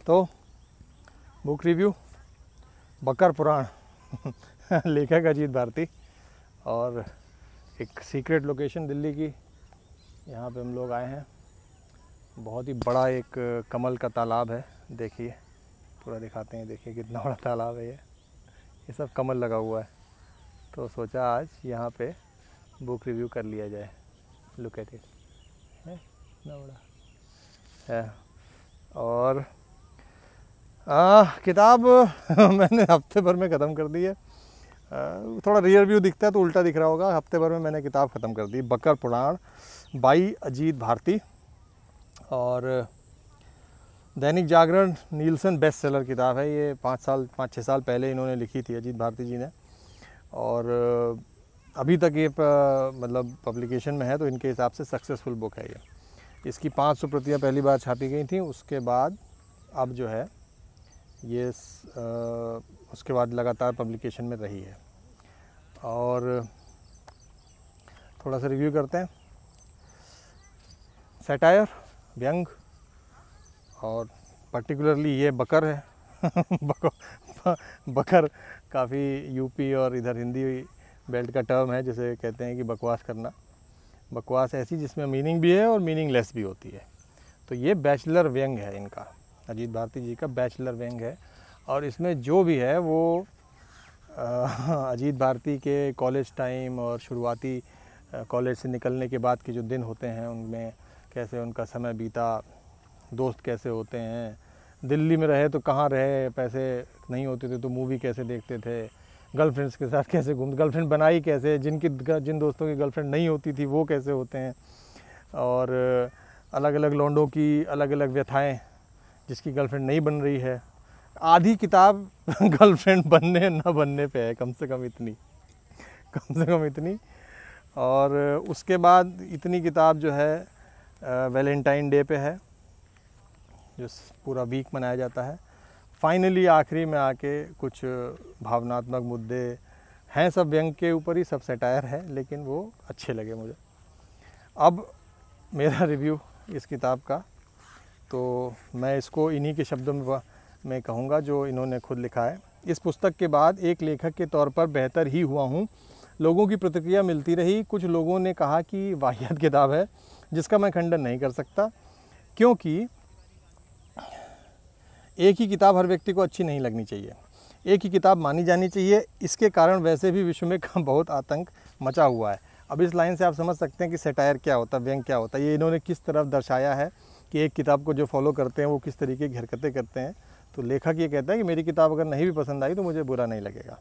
तो book review बकर पुराण लेखक अजीत भारती और एक सीक्रेट लोकेशन दिल्ली की, यहाँ पे हम लोग आए हैं। बहुत ही बड़ा एक कमल का तालाब है, देखिए पूरा दिखाते हैं। देखिए कितना बड़ा तालाब है ये सब कमल लगा हुआ है। तो सोचा आज यहाँ पे बुक रिव्यू कर लिया जाए। लुक एट इट, है इतना बड़ा है। और किताब मैंने हफ्ते भर में ख़त्म कर दी है। थोड़ा रियर व्यू दिखता है तो उल्टा दिख रहा होगा। हफ्ते भर में मैंने किताब ख़त्म कर दी, बकर पुराण बाई अजीत भारती। और Dainik Jagran Nielsen best seller किताब है ये। 5-6 साल पहले इन्होंने लिखी थी अजीत भारती जी ने, और अभी तक ये मतलब पब्लिकेशन में है, तो इनके हिसाब से सक्सेसफुल बुक है ये। इसकी 500 प्रतियाँ पहली बार छापी गई थी, उसके बाद अब जो है ये उसके बाद लगातार पब्लिकेशन में रही है। और थोड़ा सा रिव्यू करते हैं। सैटायर, व्यंग, और पर्टिकुलरली ये बकर है बकर काफ़ी यूपी और इधर हिंदी बेल्ट का टर्म है, जिसे कहते हैं कि बकवास करना। बकवास ऐसी जिसमें मीनिंग भी है और मीनिंगलेस भी होती है। तो ये बैचलर व्यंग है इनका, अजीत भारती जी का बैचलर व्यंग है। और इसमें जो भी है वो अजीत भारती के कॉलेज टाइम और शुरुआती कॉलेज से निकलने के बाद के जो दिन होते हैं, उनमें कैसे उनका समय बीता, दोस्त कैसे होते हैं, दिल्ली में रहे तो कहाँ रहे, पैसे नहीं होते थे तो मूवी कैसे देखते थे, गर्लफ्रेंड्स के साथ कैसे गर्लफ्रेंड बनाई कैसे, जिन दोस्तों की गर्लफ्रेंड नहीं होती थी वो कैसे होते हैं, और अलग अलग लौंडों की अलग अलग व्यथाएं, जिसकी गर्लफ्रेंड नहीं बन रही है। आधी किताब गर्लफ्रेंड बनने ना बनने पे है, कम से कम इतनी। और उसके बाद इतनी किताब जो है वैलेंटाइन डे पे है, जो पूरा वीक मनाया जाता है। फाइनली आखिरी में आके कुछ भावनात्मक मुद्दे हैं, सब व्यंग के ऊपर ही, सब सैटायर है, लेकिन वो अच्छे लगे मुझे। अब मेरा रिव्यू इस किताब का, तो मैं इसको इन्हीं के शब्दों में कहूँगा जो इन्होंने खुद लिखा है। इस पुस्तक के बाद एक लेखक के तौर पर बेहतर ही हुआ हूँ। लोगों की प्रतिक्रिया मिलती रही। कुछ लोगों ने कहा कि वाहियात किताब है, जिसका मैं खंडन नहीं कर सकता, क्योंकि एक ही किताब हर व्यक्ति को अच्छी नहीं लगनी चाहिए, एक ही किताब मानी जानी चाहिए। इसके कारण वैसे भी विश्व में बहुत आतंक मचा हुआ है। अब इस लाइन से आप समझ सकते हैं कि सैटायर क्या होता है, व्यंग क्या होता है। ये इन्होंने किस तरफ दर्शाया है कि एक किताब को जो फॉलो करते हैं वो किस तरीके की हरकतें करते हैं। तो लेखक ये कहता है कि मेरी किताब अगर नहीं भी पसंद आई तो मुझे बुरा नहीं लगेगा।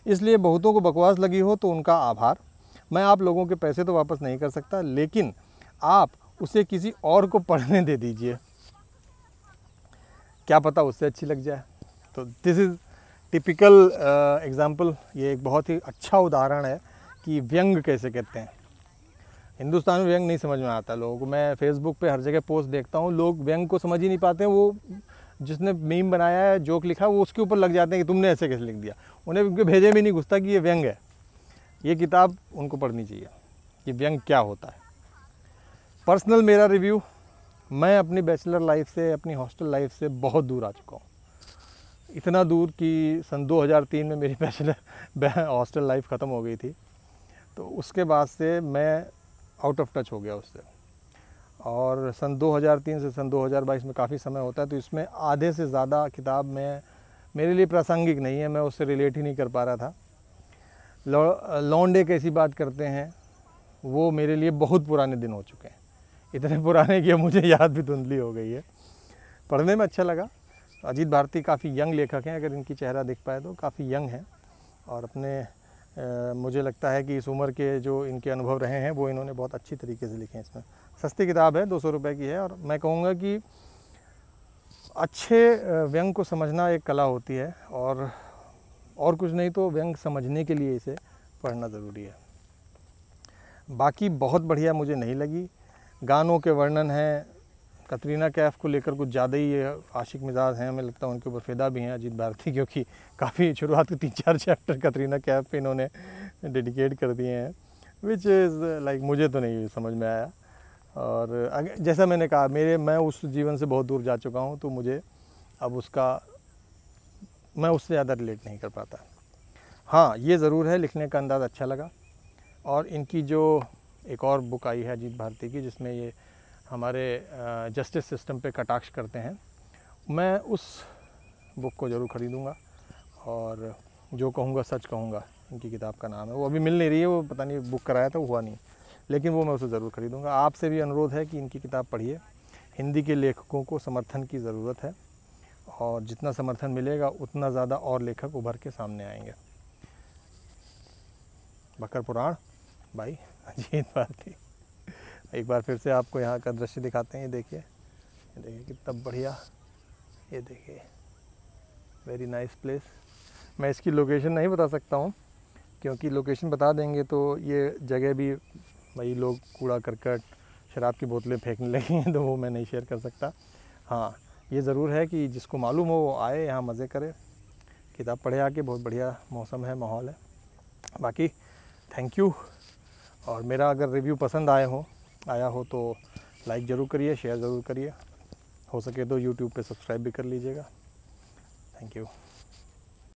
इसलिए बहुतों को बकवास लगी हो तो उनका आभार। मैं आप लोगों के पैसे तो वापस नहीं कर सकता, लेकिन आप उसे किसी और को पढ़ने दे दीजिए, क्या पता उससे अच्छी लग जाए। तो दिस इज़ टिपिकल एग्जाम्पल। ये एक बहुत ही अच्छा उदाहरण है कि व्यंग कैसे कहते हैं। हिंदुस्तान में व्यंग नहीं समझ में आता लोगों को। मैं फेसबुक पे हर जगह पोस्ट देखता हूँ, लोग व्यंग को समझ ही नहीं पाते हैं। वो जिसने मीम बनाया है, जोक लिखा, वो उसके ऊपर लग जाते हैं कि तुमने ऐसे कैसे लिख दिया। उन्हें उनके भेजे में नहीं घुसता कि ये व्यंग है। ये किताब उनको पढ़नी चाहिए, ये व्यंग क्या होता है। पर्सनल मेरा रिव्यू, मैं अपनी बैचलर लाइफ से, अपनी हॉस्टल लाइफ से बहुत दूर आ चुका हूँ। इतना दूर कि सन 2003 में मेरी बैचलर हॉस्टल लाइफ ख़त्म हो गई थी। तो उसके बाद से मैं आउट ऑफ टच हो गया उससे। और सन 2003 से सन 2022 में काफ़ी समय होता है, तो इसमें आधे से ज़्यादा किताब में मेरे लिए प्रासंगिक नहीं है, मैं उससे रिलेट ही नहीं कर पा रहा था। लौंडे कैसी बात करते हैं, वो मेरे लिए बहुत पुराने दिन हो चुके हैं, इतने पुराने कि मुझे याद भी धुंधली हो गई है। पढ़ने में अच्छा लगा। अजीत भारती काफ़ी यंग लेखक हैं, अगर इनकी चेहरा दिख पाए तो काफ़ी यंग हैं, और अपने मुझे लगता है कि इस उम्र के जो इनके अनुभव रहे हैं वो इन्होंने बहुत अच्छी तरीके से लिखे हैं। इसमें सस्ती किताब है, 200 रुपये की है। और मैं कहूँगा कि अच्छे व्यंग को समझना एक कला होती है, और कुछ नहीं तो व्यंग समझने के लिए इसे पढ़ना ज़रूरी है। बाकी बहुत बढ़िया मुझे नहीं लगी। गानों के वर्णन हैं, कतरीना कैफ को लेकर कुछ ज़्यादा ही आशिक मिजाज हैं, हमें लगता है उनके ऊपर फ़िदा भी हैं अजीत भारती, क्योंकि काफ़ी शुरुआत के 3-4 चैप्टर कतरीना कैफ पे इन्होंने डेडिकेट कर दिए हैं, विच इज़ लाइक मुझे तो नहीं समझ में आया। और जैसा मैंने कहा, मैं उस जीवन से बहुत दूर जा चुका हूँ, तो मुझे अब उसका मैं उससे ज़्यादा रिलेट नहीं कर पाता। हाँ, ये ज़रूर है लिखने का अंदाज़ अच्छा लगा। और इनकी जो एक और बुक आई है अजीत भारती की, जिसमें ये हमारे जस्टिस सिस्टम पे कटाक्ष करते हैं, मैं उस बुक को ज़रूर ख़रीदूँगा और जो कहूँगा सच कहूँगा, इनकी किताब का नाम है। वो अभी मिल नहीं रही है, वो पता नहीं बुक कराया था, हुआ नहीं, लेकिन वो मैं उसे ज़रूर ख़रीदूँगा। आपसे भी अनुरोध है कि इनकी किताब पढ़िए। हिंदी के लेखकों को समर्थन की ज़रूरत है और जितना समर्थन मिलेगा उतना ज़्यादा और लेखक उभर के सामने आएंगे। बकर पुराण भाई अजीत भारती। एक बार फिर से आपको यहाँ का दृश्य दिखाते हैं। ये देखिए कितना बढ़िया, ये देखिए, वेरी नाइस प्लेस। मैं इसकी लोकेशन नहीं बता सकता हूँ, क्योंकि लोकेशन बता देंगे तो ये जगह भी भाई लोग कूड़ा करकट शराब की बोतलें फेंकने लगी हैं, तो वो मैं नहीं शेयर कर सकता। हाँ, ये ज़रूर है कि जिसको मालूम हो वो आए, यहाँ मज़े करे, किताब पढ़े आके। बहुत बढ़िया मौसम है, माहौल है। बाकी थैंक यू। और मेरा अगर रिव्यू पसंद आया हो तो लाइक ज़रूर करिए, शेयर ज़रूर करिए, हो सके तो यूट्यूब पे सब्सक्राइब भी कर लीजिएगा। Thank you.